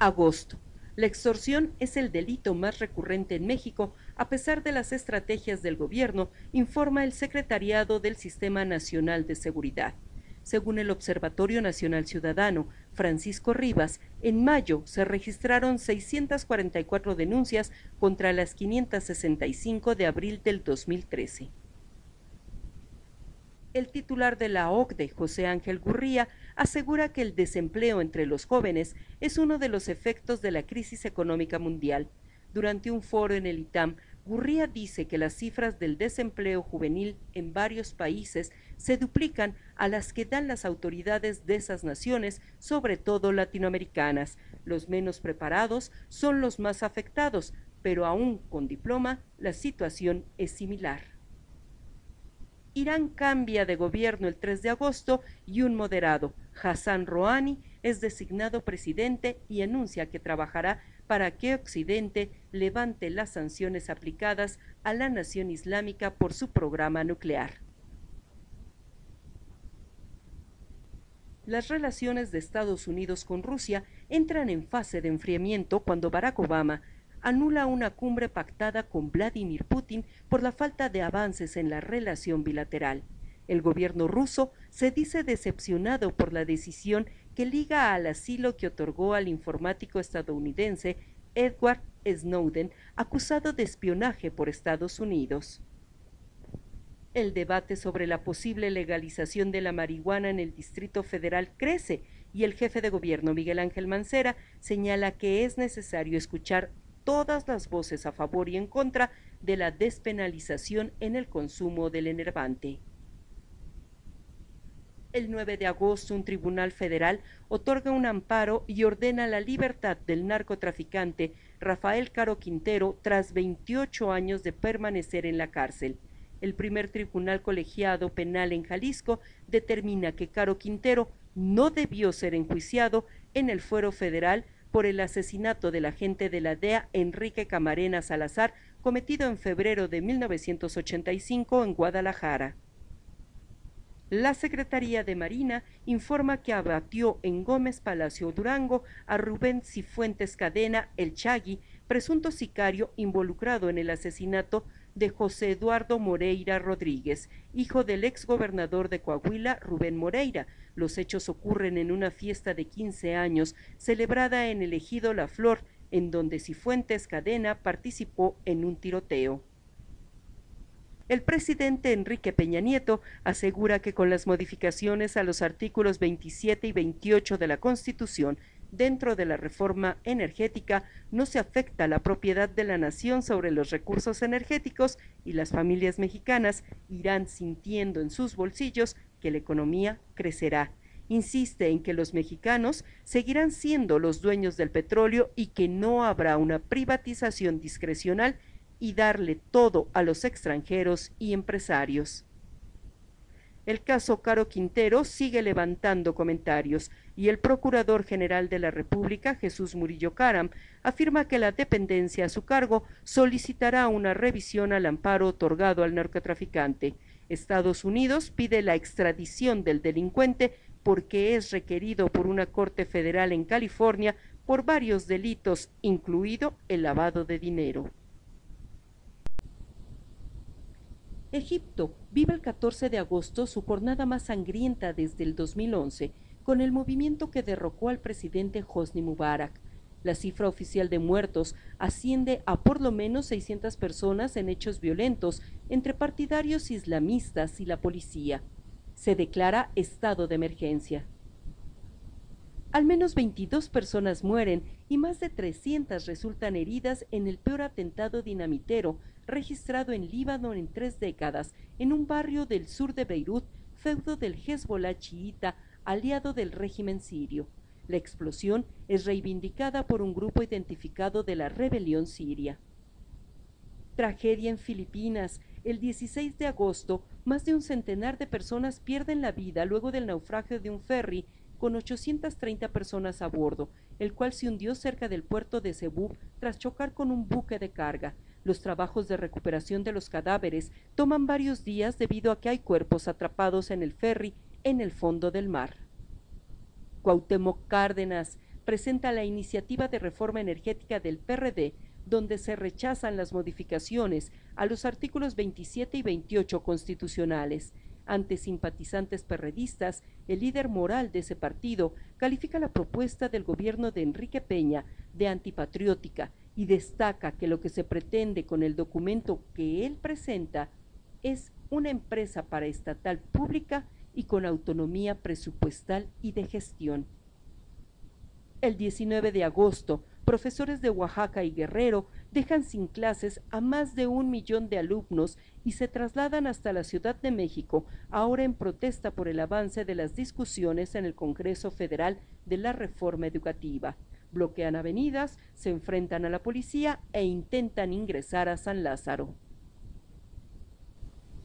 Agosto. La extorsión es el delito más recurrente en México, a pesar de las estrategias del gobierno, informa el Secretariado del Sistema Nacional de Seguridad. Según el Observatorio Nacional Ciudadano, Francisco Rivas, en mayo se registraron 644 denuncias contra las 565 de abril del 2013. El titular de la OCDE, José Ángel Gurría, asegura que el desempleo entre los jóvenes es uno de los efectos de la crisis económica mundial. Durante un foro en el ITAM, Gurría dice que las cifras del desempleo juvenil en varios países se duplican a las que dan las autoridades de esas naciones, sobre todo latinoamericanas. Los menos preparados son los más afectados, pero aún con diploma, la situación es similar. Irán cambia de gobierno el 3 de agosto y un moderado, Hassan Rouhani, es designado presidente y anuncia que trabajará para que Occidente levante las sanciones aplicadas a la nación islámica por su programa nuclear. Las relaciones de Estados Unidos con Rusia entran en fase de enfriamiento cuando Barack Obama anula una cumbre pactada con Vladimir Putin por la falta de avances en la relación bilateral. El gobierno ruso se dice decepcionado por la decisión que liga al asilo que otorgó al informático estadounidense Edward Snowden, acusado de espionaje por Estados Unidos. El debate sobre la posible legalización de la marihuana en el Distrito Federal crece y el jefe de gobierno, Miguel Ángel Mancera, señala que es necesario escuchar todas las voces a favor y en contra de la despenalización en el consumo del enervante. El 9 de agosto, un tribunal federal otorga un amparo y ordena la libertad del narcotraficante Rafael Caro Quintero tras 28 años de permanecer en la cárcel. El primer tribunal colegiado penal en Jalisco determina que Caro Quintero no debió ser enjuiciado en el fuero federal por el asesinato del agente de la DEA Enrique Camarena Salazar, cometido en febrero de 1985 en Guadalajara. La Secretaría de Marina informa que abatió en Gómez Palacio Durango a Rubén Cifuentes Cadena, el Chagui, presunto sicario involucrado en el asesinato de José Eduardo Moreira Rodríguez, hijo del exgobernador de Coahuila, Rubén Moreira. Los hechos ocurren en una fiesta de 15 años celebrada en el ejido La Flor, en donde Cifuentes Cadena participó en un tiroteo. El presidente Enrique Peña Nieto asegura que con las modificaciones a los artículos 27 y 28 de la Constitución, dentro de la reforma energética, no se afecta la propiedad de la nación sobre los recursos energéticos y las familias mexicanas irán sintiendo en sus bolsillos que la economía crecerá. Insiste en que los mexicanos seguirán siendo los dueños del petróleo y que no habrá una privatización discrecional y darle todo a los extranjeros y empresarios. El caso Caro Quintero sigue levantando comentarios y el Procurador General de la República, Jesús Murillo Caram, afirma que la dependencia a su cargo solicitará una revisión al amparo otorgado al narcotraficante. Estados Unidos pide la extradición del delincuente porque es requerido por una corte federal en California por varios delitos, incluido el lavado de dinero. Egipto vive el 14 de agosto su jornada más sangrienta desde el 2011, con el movimiento que derrocó al presidente Hosni Mubarak. La cifra oficial de muertos asciende a por lo menos 600 personas en hechos violentos entre partidarios islamistas y la policía. Se declara estado de emergencia. Al menos 22 personas mueren y más de 300 resultan heridas en el peor atentado dinamitero registrado en Líbano en 3 décadas, en un barrio del sur de Beirut, feudo del Hezbollah chiita, aliado del régimen sirio. La explosión es reivindicada por un grupo identificado de la rebelión siria. Tragedia en Filipinas. El 16 de agosto, más de un centenar de personas pierden la vida luego del naufragio de un ferry con 830 personas a bordo, el cual se hundió cerca del puerto de Cebú tras chocar con un buque de carga. Los trabajos de recuperación de los cadáveres toman varios días debido a que hay cuerpos atrapados en el ferry en el fondo del mar. Cuauhtémoc Cárdenas, presenta la iniciativa de reforma energética del PRD, donde se rechazan las modificaciones a los artículos 27 y 28 constitucionales. Ante simpatizantes perredistas, el líder moral de ese partido califica la propuesta del gobierno de Enrique Peña de antipatriótica y destaca que lo que se pretende con el documento que él presenta es una empresa paraestatal pública y con autonomía presupuestal y de gestión. El 19 de agosto, profesores de Oaxaca y Guerrero dejan sin clases a más de 1 millón de alumnos y se trasladan hasta la Ciudad de México, ahora en protesta por el avance de las discusiones en el Congreso Federal de la reforma educativa. Bloquean avenidas, se enfrentan a la policía e intentan ingresar a San Lázaro.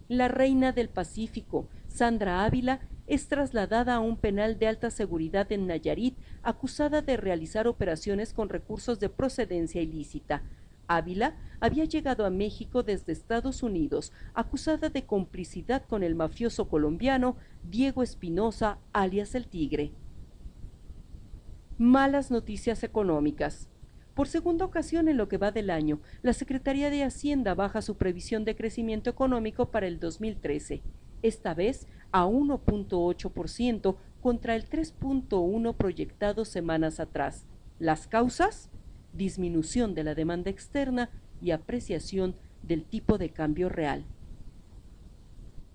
La reina del Pacífico, Sandra Ávila, es trasladada a un penal de alta seguridad en Nayarit, acusada de realizar operaciones con recursos de procedencia ilícita. Ávila había llegado a México desde Estados Unidos, acusada de complicidad con el mafioso colombiano Diego Espinosa, alias El Tigre. Malas noticias económicas. Por segunda ocasión en lo que va del año, la Secretaría de Hacienda baja su previsión de crecimiento económico para el 2013, esta vez a 1.8% contra el 3.1% proyectado semanas atrás. Las causas: disminución de la demanda externa y apreciación del tipo de cambio real.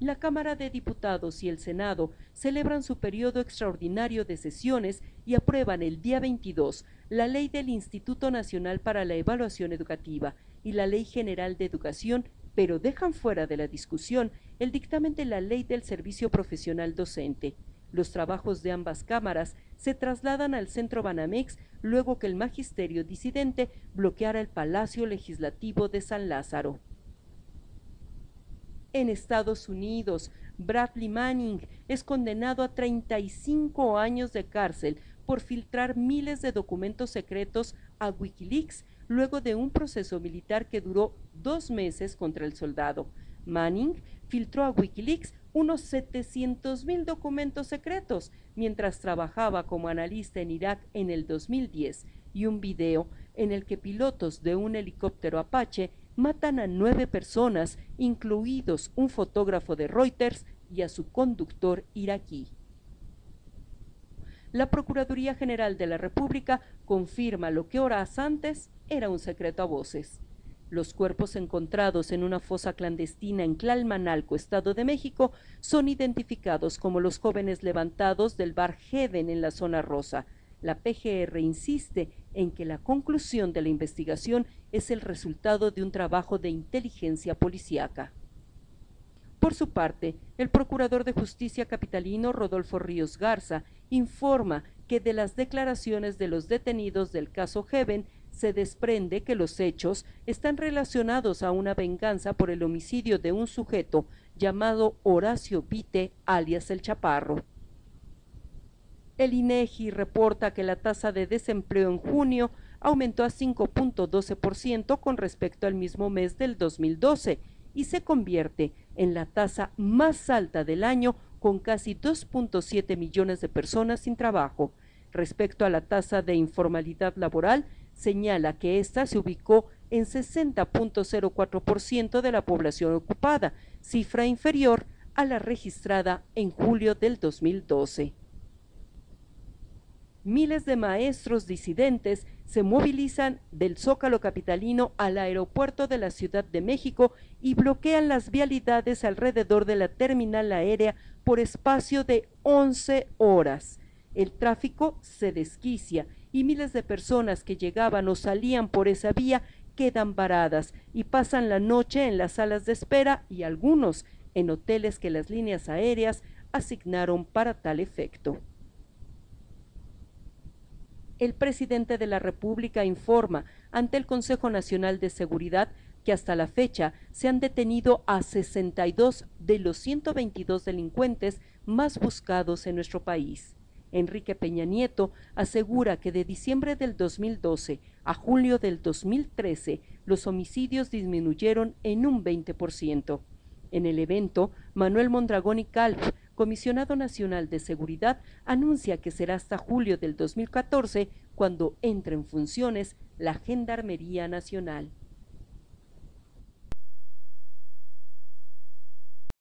La Cámara de Diputados y el Senado celebran su periodo extraordinario de sesiones y aprueban el día 22 la Ley del Instituto Nacional para la Evaluación Educativa y la Ley General de Educación, pero dejan fuera de la discusión el dictamen de la Ley del Servicio Profesional Docente. Los trabajos de ambas cámaras se trasladan al Centro Banamex luego que el magisterio disidente bloqueara el Palacio Legislativo de San Lázaro. En Estados Unidos, Bradley Manning es condenado a 35 años de cárcel por filtrar miles de documentos secretos a Wikileaks luego de un proceso militar que duró 2 meses contra el soldado. Manning filtró a Wikileaks unos 700,000 documentos secretos mientras trabajaba como analista en Irak en el 2010 y un video en el que pilotos de un helicóptero Apache matan a 9 personas, incluidos un fotógrafo de Reuters y a su conductor iraquí. La Procuraduría General de la República confirma lo que horas antes era un secreto a voces. Los cuerpos encontrados en una fosa clandestina en Tlalmanalco, Estado de México, son identificados como los jóvenes levantados del bar Heden en la zona rosa. La PGR insiste en que la conclusión de la investigación es el resultado de un trabajo de inteligencia policíaca. Por su parte, el Procurador de Justicia capitalino Rodolfo Ríos Garza informa que de las declaraciones de los detenidos del caso Heden se desprende que los hechos están relacionados a una venganza por el homicidio de un sujeto llamado Horacio Vite, alias El Chaparro. El INEGI reporta que la tasa de desempleo en junio aumentó a 5.12% con respecto al mismo mes del 2012 y se convierte en la tasa más alta del año, con casi 2.7 millones de personas sin trabajo. Respecto a la tasa de informalidad laboral, señala que ésta se ubicó en 60.04% de la población ocupada, cifra inferior a la registrada en julio del 2012. Miles de maestros disidentes se movilizan del Zócalo capitalino al aeropuerto de la Ciudad de México y bloquean las vialidades alrededor de la terminal aérea por espacio de 11 horas. El tráfico se desquicia y miles de personas que llegaban o salían por esa vía quedan varadas y pasan la noche en las salas de espera y algunos en hoteles que las líneas aéreas asignaron para tal efecto. El presidente de la República informa ante el Consejo Nacional de Seguridad que hasta la fecha se han detenido a 62 de los 122 delincuentes más buscados en nuestro país. Enrique Peña Nieto asegura que de diciembre del 2012 a julio del 2013 los homicidios disminuyeron en un 20%. En el evento, Manuel Mondragón y Calf, comisionado nacional de seguridad, anuncia que será hasta julio del 2014 cuando entre en funciones la Gendarmería Nacional.